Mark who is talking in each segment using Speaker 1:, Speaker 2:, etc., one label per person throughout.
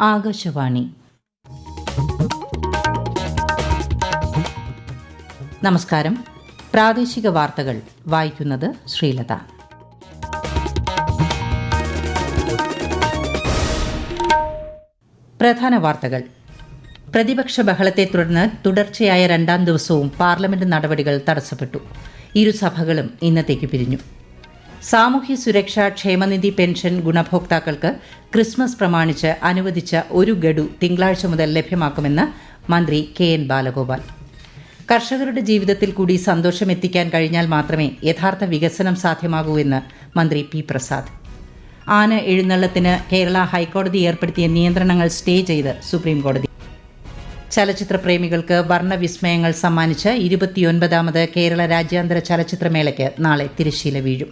Speaker 1: ആകാശവാണി. നമസ്കാരം. പ്രാദേശിക വാർത്തകൾ വായിക്കുന്നത് ശ്രീലത. പ്രധാന വാർത്തകൾ. പ്രതിപക്ഷ ബഹളത്തെ തുടർന്ന് തുടർച്ചയായ രണ്ടാം ദിവസവും പാർലമെന്റ് നടപടികൾ തടസ്സപ്പെട്ടു. ഇരുസഭകളും ഇന്നത്തേക്ക് പിരിഞ്ഞു. സാമൂഹ്യ സുരക്ഷാ ക്ഷേമനിധി പെൻഷൻ ഗുണഭോക്താക്കൾക്ക് ക്രിസ്മസ് പ്രമാണിച്ച് അനുവദിച്ച ഒരു ഗഡു തിങ്കളാഴ്ച മുതൽ ലഭ്യമാക്കുമെന്ന് മന്ത്രി കെ.എൻ. ബാലഗോപാൽ. കർഷകരുടെ ജീവിതത്തിൽ കൂടി സന്തോഷമെത്തിക്കാൻ കഴിഞ്ഞാൽ മാത്രമേ യഥാർത്ഥ വികസനം സാധ്യമാകൂ എന്ന് മന്ത്രി പി. പ്രസാദ്. ആന എഴുന്നള്ളത്തിന് കേരള ഹൈക്കോടതി ഏർപ്പെടുത്തിയ നിയന്ത്രണങ്ങൾ സ്റ്റേ ചെയ്ത് സുപ്രീംകോടതി. ചലച്ചിത്ര പ്രേമികൾക്ക് വർണ്ണവിസ്മയങ്ങൾ സമ്മാനിച്ച് 29ാമത് കേരള രാജ്യാന്തര ചലച്ചിത്രമേളയ്ക്ക് നാളെ തിരശ്ശീല വീഴും.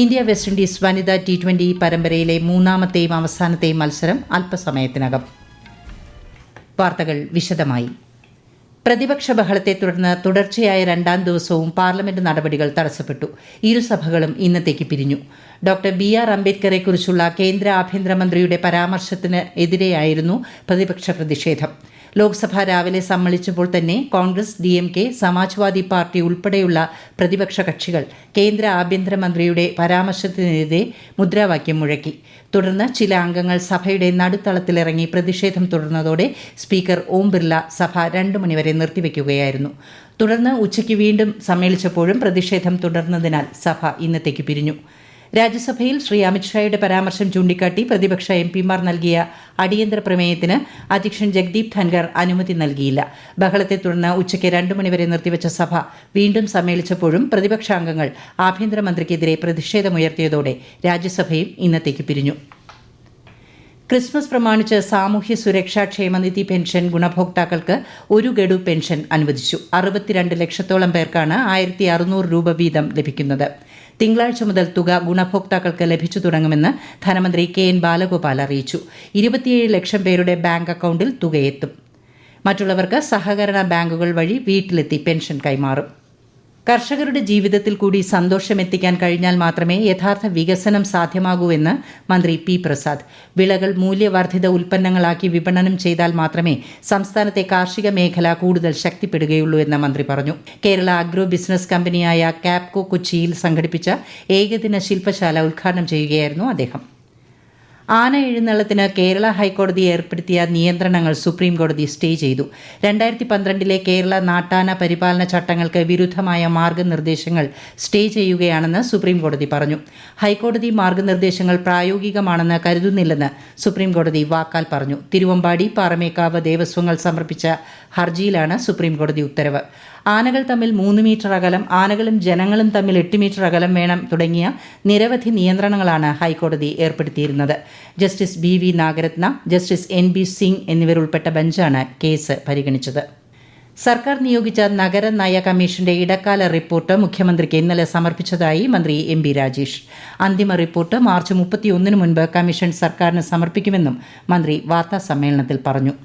Speaker 1: ഇന്ത്യ വെസ്റ്റ് ഇൻഡീസ് വനിതാ T20 പരമ്പരയിലെ മൂന്നാമത്തെയും അവസാനത്തെയും മത്സരം അല്പസമയത്തിനകം. വാർത്തകൾ വിശദമായി. പ്രതിപക്ഷ ബഹളത്തെ തുടർന്ന് തുടർച്ചയായ രണ്ടാം ദിവസവും പാർലമെന്റ് നടപടികൾ തടസ്സപ്പെട്ടു. ഇരുസഭകളും ഇന്നത്തേക്ക് പിരിഞ്ഞു. ഡോക്ടർ BR അംബേദ്കറെക്കുറിച്ചുള്ള കേന്ദ്ര ആഭ്യന്തരമന്ത്രിയുടെ പരാമർശത്തിന് എതിരെയായിരുന്നു പ്രതിപക്ഷ പ്രതിഷേധം. ലോക്സഭ രാവിലെ സമ്മേളിച്ചപ്പോൾ തന്നെ കോൺഗ്രസ്, DMK, സമാജ്വാദി പാർട്ടി ഉൾപ്പെടെയുള്ള പ്രതിപക്ഷ കക്ഷികൾ കേന്ദ്ര ആഭ്യന്തരമന്ത്രിയുടെ പരാമർശത്തിനെതിരെ മുദ്രാവാക്യം മുഴക്കി. തുടർന്ന് ചില അംഗങ്ങൾ സഭയുടെ നടുത്തളത്തിലിറങ്ങി പ്രതിഷേധം തുടർന്നതോടെ സ്പീക്കർ ഓം ബിർല സഭ 2 മണിവരെ നിർത്തിവെക്കുകയായിരുന്നു. തുടർന്ന് ഉച്ചയ്ക്ക് വീണ്ടും സമ്മേളിച്ചപ്പോഴും പ്രതിഷേധം തുടർന്നതിനാൽ സഭ ഇന്നത്തേക്ക് പിരിഞ്ഞു. രാജ്യസഭയിൽ ശ്രീ അമിത്ഷായുടെ പരാമർശം ചൂണ്ടിക്കാട്ടി പ്രതിപക്ഷ MPമാർ നൽകിയ അടിയന്തര പ്രമേയത്തിന് അധ്യക്ഷൻ ജഗ്ദീപ് ധൻഖർ അനുമതി നൽകിയില്ല. ബഹളത്തെ തുടർന്ന് ഉച്ചയ്ക്ക് 2 മണിവരെ നിർത്തിവെച്ച സഭ വീണ്ടും സമ്മേളിച്ചപ്പോഴും പ്രതിപക്ഷാംഗങ്ങൾ ആഭ്യന്തരമന്ത്രിക്കെതിരെ പ്രതിഷേധമുയർത്തിയതോടെ രാജ്യസഭയും ഇന്നത്തേക്ക് പിരിഞ്ഞു. ക്രിസ്മസ് പ്രമാണിച്ച് സാമൂഹ്യ സുരക്ഷാ ക്ഷേമനിധി പെൻഷൻ ഗുണഭോക്താക്കൾക്ക് ഒരു ഗഡു പെൻഷൻ അനുവദിച്ചു. 62 ലക്ഷത്തോളം പേർക്കാണ് 1600 രൂപ വീതം ലഭിക്കുന്നത്. തിങ്കളാഴ്ച മുതൽ തുക ഗുണഭോക്താക്കൾക്ക് ലഭിച്ചു തുടങ്ങുമെന്ന് ധനമന്ത്രി കെ.എൻ. ബാലഗോപാൽ അറിയിച്ചു. 27 ലക്ഷം പേരുടെ ബാങ്ക് അക്കൗണ്ടിൽ തുകയെത്തും. മറ്റുള്ളവർക്ക് സഹകരണ ബാങ്കുകൾ വഴി വീട്ടിലെത്തി പെൻഷൻ കൈമാറും. കർഷകരുടെ ജീവിതത്തിൽ കൂടി സന്തോഷമെത്തിക്കാൻ കഴിഞ്ഞാൽ മാത്രമേ യഥാർത്ഥ വികസനം സാധ്യമാകൂ എന്ന് മന്ത്രി പി. പ്രസാദ്. വിളകൾ മൂല്യവർദ്ധിത ഉൽപ്പന്നങ്ങളാക്കി വിപണനം ചെയ്താൽ മാത്രമേ സംസ്ഥാനത്തെ കാർഷിക മേഖല കൂടുതൽ ശക്തിപ്പെടുകയുള്ളൂ എന്ന് മന്ത്രി പറഞ്ഞു. കേരള അഗ്രോ ബിസിനസ് കമ്പനിയായ കാപ്കോ കൊച്ചിയിൽ സംഘടിപ്പിച്ച ഏകദിന ശില്പശാല ഉദ്ഘാടനം ചെയ്യുകയായിരുന്നു അദ്ദേഹം. ആന എഴുന്നള്ളത്തിന് കേരള ഹൈക്കോടതി ഏർപ്പെടുത്തിയ നിയന്ത്രണങ്ങൾ സുപ്രീംകോടതി സ്റ്റേ ചെയ്തു. 2012 കേരള നാട്ടാന പരിപാലന ചട്ടങ്ങൾക്ക് വിരുദ്ധമായ മാർഗനിർദ്ദേശങ്ങൾ സ്റ്റേ ചെയ്യുകയാണെന്ന് സുപ്രീംകോടതി പറഞ്ഞു. ഹൈക്കോടതി മാർഗനിർദ്ദേശങ്ങൾ പ്രായോഗികമാണെന്ന് കരുതുന്നില്ലെന്ന് സുപ്രീംകോടതി വാക്കാൽ പറഞ്ഞു. തിരുവമ്പാടി, പാറമേക്കാവ് ദേവസ്വങ്ങൾ സമർപ്പിച്ച ഹർജിയിലാണ് സുപ്രീംകോടതി ഉത്തരവ്. ആനകൾ തമ്മിൽ 3 മീറ്റർ അകലം, ആനകളും ജനങ്ങളും തമ്മിൽ 8 മീറ്റർ അകലം വേണം തുടങ്ങിയ നിരവധി നിയന്ത്രണങ്ങളാണ് ഹൈക്കോടതി ഏർപ്പെടുത്തിയിരുന്നത്. Justice BV Nagarathna, justice NB Singh എന്നിവരുൾപ്പെട്ട ബെഞ്ചാണ് കേസ് പരിഗണിച്ചത്. സർക്കാർ നിയോഗിച്ച നഗരനയ കമ്മീഷന്റെ ഇടക്കാല റിപ്പോർട്ട് മുഖ്യമന്ത്രിക്ക് ഇന്നലെ സമർപ്പിച്ചതായി മന്ത്രി MB രാജേഷ്. അന്തിമ റിപ്പോർട്ട് മാർച്ച് 31 മുൻപ് കമ്മീഷൻ സർക്കാരിന് സമർപ്പിക്കുമെന്നും മന്ത്രി വാർത്താസമ്മേളനത്തിൽ പറഞ്ഞു.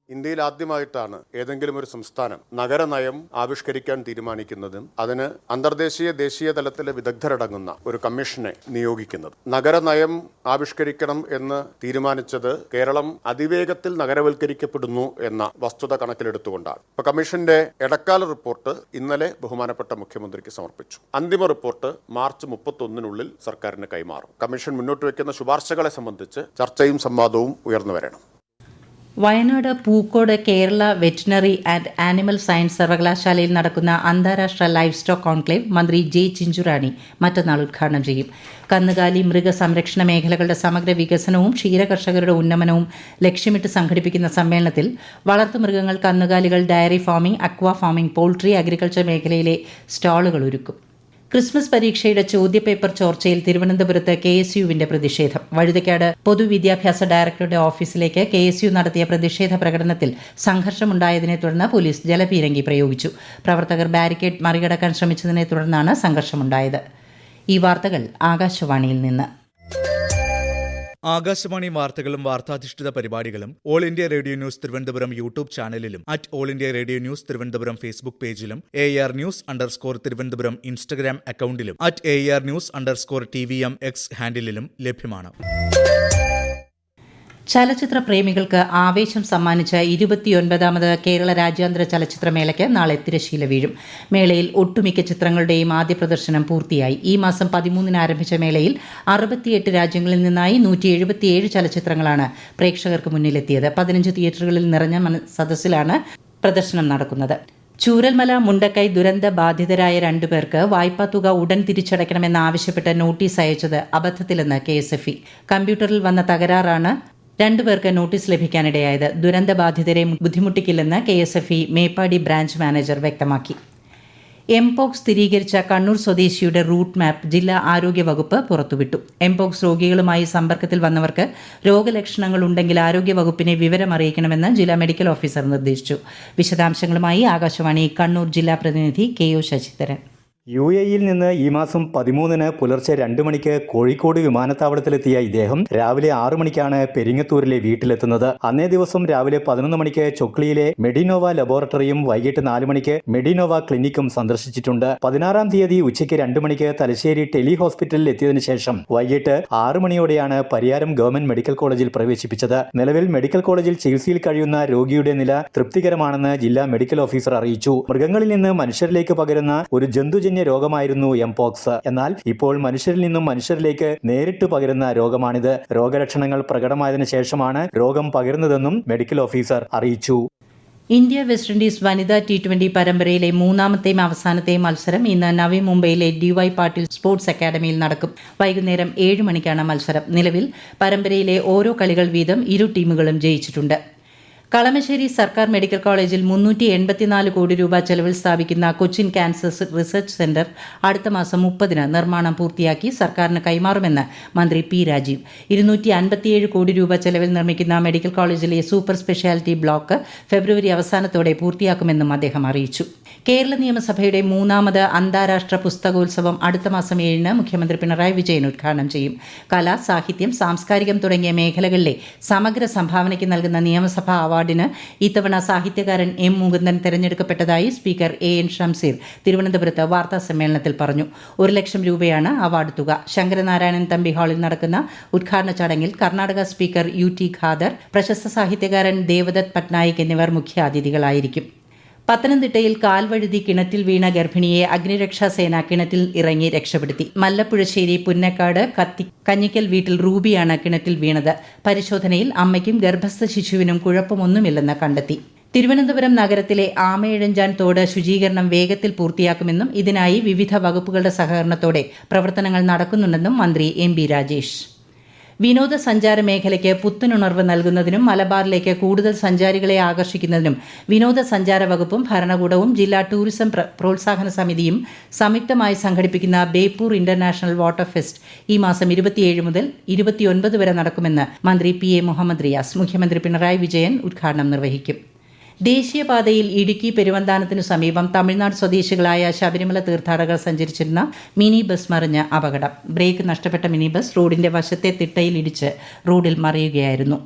Speaker 2: ഇന്ത്യയിൽ ആദ്യമായിട്ടാണ് ഏതെങ്കിലും ഒരു സംസ്ഥാനം നഗരനയം ആവിഷ്കരിക്കാൻ തീരുമാനിക്കുന്നതും അതിന് അന്തർദേശീയ ദേശീയ തലത്തിലെ വിദഗ്ധരടങ്ങുന്ന ഒരു കമ്മീഷനെ നിയോഗിക്കുന്നത്. നഗരനയം ആവിഷ്കരിക്കണം എന്ന് തീരുമാനിച്ചത് കേരളം അതിവേഗത്തിൽ നഗരവൽക്കരിക്കപ്പെടുന്നു എന്ന വസ്തുത കണക്കിലെടുത്തുകൊണ്ടാണ്. ഇപ്പൊ കമ്മീഷന്റെ ഇടക്കാല റിപ്പോർട്ട് ഇന്നലെ ബഹുമാനപ്പെട്ട മുഖ്യമന്ത്രിക്ക് സമർപ്പിച്ചു. അന്തിമ റിപ്പോർട്ട് മാർച്ച് 31 സർക്കാരിന് കൈമാറും. കമ്മീഷൻ മുന്നോട്ട് വയ്ക്കുന്ന ശുപാർശകളെ സംബന്ധിച്ച് ചർച്ചയും സംവാദവും ഉയർന്നു വരണം.
Speaker 1: Wayanad Pookode Kerala veterinary and animal science സർവകലാശാലയിൽ നടക്കുന്ന അന്താരാഷ്ട്ര ലൈഫ് സ്റ്റോക്ക് കോൺക്ലേവ് മന്ത്രി ജെ. ചിഞ്ചുറാണി മറ്റന്നാൾ ഉദ്ഘാടനം ചെയ്യും. കന്നുകാലി മൃഗസംരക്ഷണ മേഖലകളുടെ സമഗ്ര വികസനവും ക്ഷീരകർഷകരുടെ ഉന്നമനവും ലക്ഷ്യമിട്ട് സംഘടിപ്പിക്കുന്ന സമ്മേളനത്തിൽ വളർത്തുമൃഗങ്ങൾ, കന്നുകാലികൾ, ഡയറി ഫാമിംഗ്, അക്വാ ഫാമിംഗ്, പോൾട്രി, അഗ്രികൾച്ചർ മേഖലയിലെ സ്റ്റാളുകൾ ഒരുക്കും. ക്രിസ്മസ് പരീക്ഷയുടെ ചോദ്യപേപ്പർ ചോർച്ചയിൽ തിരുവനന്തപുരത്ത് KSUവിന്റെ പ്രതിഷേധം. വഴുതയ്ക്കാട് പൊതുവിദ്യാഭ്യാസ ഡയറക്ടറുടെ ഓഫീസിലേക്ക് KSU നടത്തിയ പ്രതിഷേധ പ്രകടനത്തിൽ സംഘർഷമുണ്ടായതിനെ തുടർന്ന് പോലീസ് ജലപീരങ്കി പ്രയോഗിച്ചു. പ്രവർത്തകർ ബാരിക്കേഡ് മറികടക്കാൻ ശ്രമിച്ചതിനെ തുടർന്നാണ് സംഘർഷമുണ്ടായത്. ഈ വാർത്തകൾ ആകാശവാണിയിൽ നിന്ന്.
Speaker 3: ആകാശവാണി വാർത്തകളും വാർത്താധിഷ്ഠിത പരിപാടികളും all India radio news Thiruvananthapuram YouTube ചാനലിലും all India radio news Thiruvananthapuram Facebook പേജിലും AR News_ തിരുവനന്തപുരം ഇൻസ്റ്റഗ്രാം അക്കൌണ്ടിലും AR News_TVM X ഹാൻഡിലും ലഭ്യമാണ്.
Speaker 1: ചലച്ചിത്ര പ്രേമികൾക്ക് ആവേശം സമ്മാനിച്ച 29ാമത് കേരള രാജ്യാന്തര ചലച്ചിത്രമേളയ്ക്ക് നാളെ തിരശ്ശീല വീഴും. മേളയിൽ ഒട്ടുമിക്ക ചിത്രങ്ങളുടെയും ആദ്യ പ്രദർശനം പൂർത്തിയായി. ഈ മാസം 13-ന് ആരംഭിച്ച മേളയിൽ 68 രാജ്യങ്ങളിൽ നിന്നായി 177 ചലച്ചിത്രങ്ങളാണ് പ്രേക്ഷകർക്ക് മുന്നിലെത്തിയത്. 15 തിയേറ്ററുകളിൽ നിറഞ്ഞ സദസ്സിലാണ് പ്രദർശനം നടക്കുന്നത്. ചൂരൽമല മുണ്ടക്കൈ ദുരന്ത ബാധിതരായ 2 പേർക്ക് വായ്പാ തുക ഉടൻ തിരിച്ചടയ്ക്കണമെന്നാവശ്യപ്പെട്ട് നോട്ടീസ് അയച്ചത് അബദ്ധത്തിലെന്ന് KSFE. കമ്പ്യൂട്ടറിൽ വന്ന തകരാറാണ് 2 പേർക്ക് നോട്ടീസ് ലഭിക്കാനിടയായത്. ദുരന്ത ബാധിതരെ ബുദ്ധിമുട്ടിക്കില്ലെന്ന് KSFE മേപ്പാടി ബ്രാഞ്ച് മാനേജർ വ്യക്തമാക്കി. എംപോക്സ് സ്ഥിരീകരിച്ച കണ്ണൂർ സ്വദേശിയുടെ റൂട്ട് മാപ്പ് ജില്ലാ ആരോഗ്യ വകുപ്പ് പുറത്തുവിട്ടു. എംപോക്സ് രോഗികളുമായി സമ്പർക്കത്തിൽ വന്നവർക്ക് രോഗലക്ഷണങ്ങൾ ഉണ്ടെങ്കിൽ ആരോഗ്യ വകുപ്പിനെ വിവരം അറിയിക്കണമെന്ന് ജില്ലാ മെഡിക്കൽ ഓഫീസർ നിർദ്ദേശിച്ചു. വിശദാംശങ്ങളുമായി ആകാശവാണി കണ്ണൂർ ജില്ലാ പ്രതിനിധി KO ശശിധരൻ.
Speaker 4: UAE-യിൽ നിന്ന് ഈ മാസം 13-ന് പുലർച്ചെ 2 മണിക്ക് കോഴിക്കോട് വിമാനത്താവളത്തിലെത്തിയ ഇദ്ദേഹം രാവിലെ 6 മണിക്കാണ് പെരിങ്ങത്തൂരിലെ വീട്ടിലെത്തുന്നത്. അന്നേ ദിവസം രാവിലെ 11 മണിക്ക് ചൊക്ലിയിലെ മെഡിനോവ ലബോറട്ടറിയും വൈകിട്ട് 4 മണിക്ക് മെഡിനോവ ക്ലിനിക്കും സന്ദർശിച്ചിട്ടുണ്ട്. 16-ാം തീയതി ഉച്ചയ്ക്ക് 2 മണിക്ക് തലശ്ശേരി ടെലി ഹോസ്പിറ്റലിൽ എത്തിയതിനു ശേഷം വൈകിട്ട് 6 മണിയോടെയാണ് പരിയാരം ഗവൺമെന്റ് മെഡിക്കൽ കോളേജിൽ പ്രവേശിപ്പിച്ചത്. നിലവിൽ മെഡിക്കൽ കോളേജിൽ ചികിത്സയിൽ കഴിയുന്ന രോഗിയുടെ നില തൃപ്തികരമാണെന്ന് ജില്ലാ മെഡിക്കൽ ഓഫീസർ അറിയിച്ചു. മൃഗങ്ങളിൽ നിന്ന് മനുഷ്യരിലേക്ക് പകരുന്ന ഒരു ജന്തുജന്യ രോഗമായിരുന്നു എംപോക്സ്. എന്നാൽ ഇപ്പോൾ മനുഷ്യരിൽ നിന്നും മനുഷ്യരിലേക്ക് നേരിട്ട് പകരുന്ന രോഗമാണിത്. രോഗലക്ഷണങ്ങൾ പ്രകടമായതിനു ശേഷമാണ് രോഗം പകരുന്നതെന്നും മെഡിക്കൽ ഓഫീസർ അറിയിച്ചു.
Speaker 1: ഇന്ത്യ വെസ്റ്റ് ഇൻഡീസ് വനിതാ T20 പരമ്പരയിലെ 3ാമത്തെയും അവസാനത്തെയും മത്സരം ഇന്ന് നവി മുംബൈയിലെ DY പാട്ടീൽ സ്പോർട്സ് അക്കാദമിയിൽ നടക്കും. വൈകുന്നേരം 7 മണിക്കാണ് മത്സരം. നിലവിൽ പരമ്പരയിലെ ഓരോ കളികൾ വീതം ഇരു ടീമുകളും ജയിച്ചിട്ടുണ്ട്. കളമശ്ശേരി സർക്കാർ മെഡിക്കൽ കോളേജിൽ 384 കോടി രൂപ ചെലവിൽ സ്ഥാപിക്കുന്ന കൊച്ചിൻ ക്യാൻസർ റിസർച്ച് സെന്റർ അടുത്ത മാസം 30-ന് നിർമ്മാണം പൂർത്തിയാക്കി സർക്കാരിന് കൈമാറുമെന്ന് മന്ത്രി P. രാജീവ്. 257 കോടി രൂപ ചെലവിൽ നിർമ്മിക്കുന്ന മെഡിക്കൽ കോളേജിലെ സൂപ്പർ സ്പെഷ്യാലിറ്റി ബ്ലോക്ക് ഫെബ്രുവരി അവസാനത്തോടെ പൂർത്തിയാക്കുമെന്നും അദ്ദേഹം അറിയിച്ചു. കേരള നിയമസഭയുടെ 3ാമത് അന്താരാഷ്ട്ര പുസ്തകോത്സവം അടുത്ത മാസം 7-ന് മുഖ്യമന്ത്രി പിണറായി വിജയൻ ഉദ്ഘാടനം ചെയ്യും. കല, സാഹിത്യം, സാംസ്കാരികം തുടങ്ങിയ മേഖലകളിലെ സമഗ്ര സംഭാവനയ്ക്ക് നൽകുന്ന നിയമസഭാ അവാർഡിന് ഇത്തവണ സാഹിത്യകാരൻ M. മുകുന്ദൻ തെരഞ്ഞെടുക്കപ്പെട്ടതായി സ്പീക്കർ AN ഷംസീർ തിരുവനന്തപുരത്ത് വാർത്താസമ്മേളനത്തിൽ പറഞ്ഞു. 1 ലക്ഷം രൂപയാണ് അവാർഡ് തുക. ശങ്കരനാരായണൻ തമ്പി ഹാളിൽ നടക്കുന്ന ഉദ്ഘാടന ചടങ്ങിൽ കർണാടക സ്പീക്കർ UT ഖാദർ, പ്രശസ്ത സാഹിത്യകാരൻ ദേവദത്ത് പട്നായിക് എന്നിവർ മുഖ്യാതിഥികളായിരിക്കും. പത്തനംതിട്ടയിൽ കാൽവഴുതി കിണറ്റിൽ വീണ ഗർഭിണിയെ അഗ്നിരക്ഷാസേന കിണറ്റിൽ ഇറങ്ങി രക്ഷപ്പെടുത്തി. മല്ലപ്പുഴശ്ശേരി പുന്നക്കാട് കഞ്ഞിക്കൽ വീട്ടിൽ റൂബിയാണ് കിണറ്റിൽ വീണത്. പരിശോധനയിൽ അമ്മയ്ക്കും ഗർഭസ്ഥ ശിശുവിനും കുഴപ്പമൊന്നുമില്ലെന്ന് കണ്ടെത്തി. തിരുവനന്തപുരം നഗരത്തിലെ ആമയിഴഞ്ചാൻ തോട് ശുചീകരണം വേഗത്തിൽ പൂർത്തിയാക്കുമെന്നും ഇതിനായി വിവിധ വകുപ്പുകളുടെ സഹകരണത്തോടെ പ്രവർത്തനങ്ങൾ നടക്കുന്നുണ്ടെന്നും മന്ത്രി MB രാജേഷ്. വിനോദസഞ്ചാര മേഖലയ്ക്ക് പുത്തനുണർവ് നൽകുന്നതിനും മലബാറിലേക്ക് കൂടുതൽ സഞ്ചാരികളെ ആകർഷിക്കുന്നതിനും വിനോദസഞ്ചാര വകുപ്പും ഭരണകൂടവും ജില്ലാ ടൂറിസം പ്രോത്സാഹന സമിതിയും സംയുക്തമായി സംഘടിപ്പിക്കുന്ന ബേപ്പൂർ ഇന്റർനാഷണൽ വാട്ടർ ഫെസ്റ്റ് ഈ മാസം 27 മുതൽ 29 വരെ നടക്കുമെന്ന് മന്ത്രി PA മുഹമ്മദ് റിയാസ്. മുഖ്യമന്ത്രി പിണറായി വിജയൻ ഉദ്ഘാടനം നിർവഹിക്കും. ദേശീയപാതയിൽ ഇടുക്കി പെരുവന്താനത്തിനു സമീപം തമിഴ്നാട് സ്വദേശികളായ ശബരിമല തീർത്ഥാടകർ സഞ്ചരിച്ചിരുന്ന മിനി ബസ് മറിഞ്ഞ് അപകടം. ബ്രേക്ക് നഷ്ടപ്പെട്ട മിനി ബസ് റോഡിന്റെ വശത്തെ തിട്ടയിൽ ഇടിച്ച് റോഡിൽ മറിയുകയായിരുന്നു.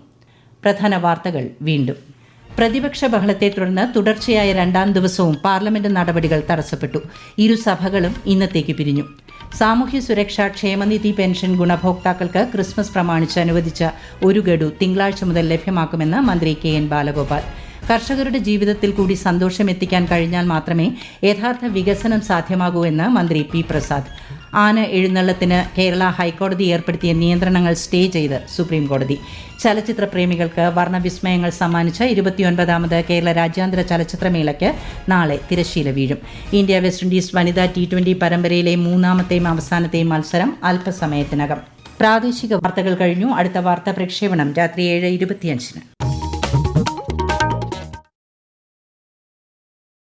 Speaker 1: പ്രധാന വാർത്തകൾ വീണ്ടും. പ്രതിപക്ഷ ബഹളത്തെ തുടർന്ന് തുടർച്ചയായ 2ാം ദിവസവും പാർലമെന്റ് നടപടികൾ തടസ്സപ്പെട്ടു. ഇരുസഭകളും ഇന്നത്തേക്ക് പിരിഞ്ഞു. സാമൂഹ്യ സുരക്ഷാ ക്ഷേമനിധി പെൻഷൻ ഗുണഭോക്താക്കൾക്ക് ക്രിസ്മസ് പ്രമാണിച്ച് അനുവദിച്ച 1 ഗഡു തിങ്കളാഴ്ച മുതൽ ലഭ്യമാക്കുമെന്ന് മന്ത്രി KN ബാലഗോപാൽ. കർഷകരുടെ ജീവിതത്തിൽ കൂടി സന്തോഷം എത്തിക്കാൻ കഴിഞ്ഞാൽ മാത്രമേ യഥാർത്ഥ വികസനം സാധ്യമാകൂ എന്ന് മന്ത്രി P. പ്രസാദ്. ആന എഴുന്നള്ളത്തിന് കേരള ഹൈക്കോടതി ഏർപ്പെടുത്തിയ നിയന്ത്രണങ്ങൾ സ്റ്റേ ചെയ്ത് സുപ്രീം കോടതി. ചലച്ചിത്ര പ്രേമികൾക്ക് വർണ്ണവിസ്മയങ്ങൾ സമ്മാനിച്ച 29ാമത് കേരള രാജ്യാന്തര ചലച്ചിത്രമേളയ്ക്ക് നാളെ തിരശ്ശീല വീഴും. ഇന്ത്യ വെസ്റ്റ് ഇൻഡീസ് വനിതാ T20 പരമ്പരയിലെ 3ാമത്തെയും അവസാനത്തെയും മത്സരം അല്പസമയത്തിനകം. പ്രാദേശിക വാർത്തകൾ കഴിഞ്ഞു. അടുത്ത വാർത്താ പ്രക്ഷേപണം രാത്രി 7:25-ന്.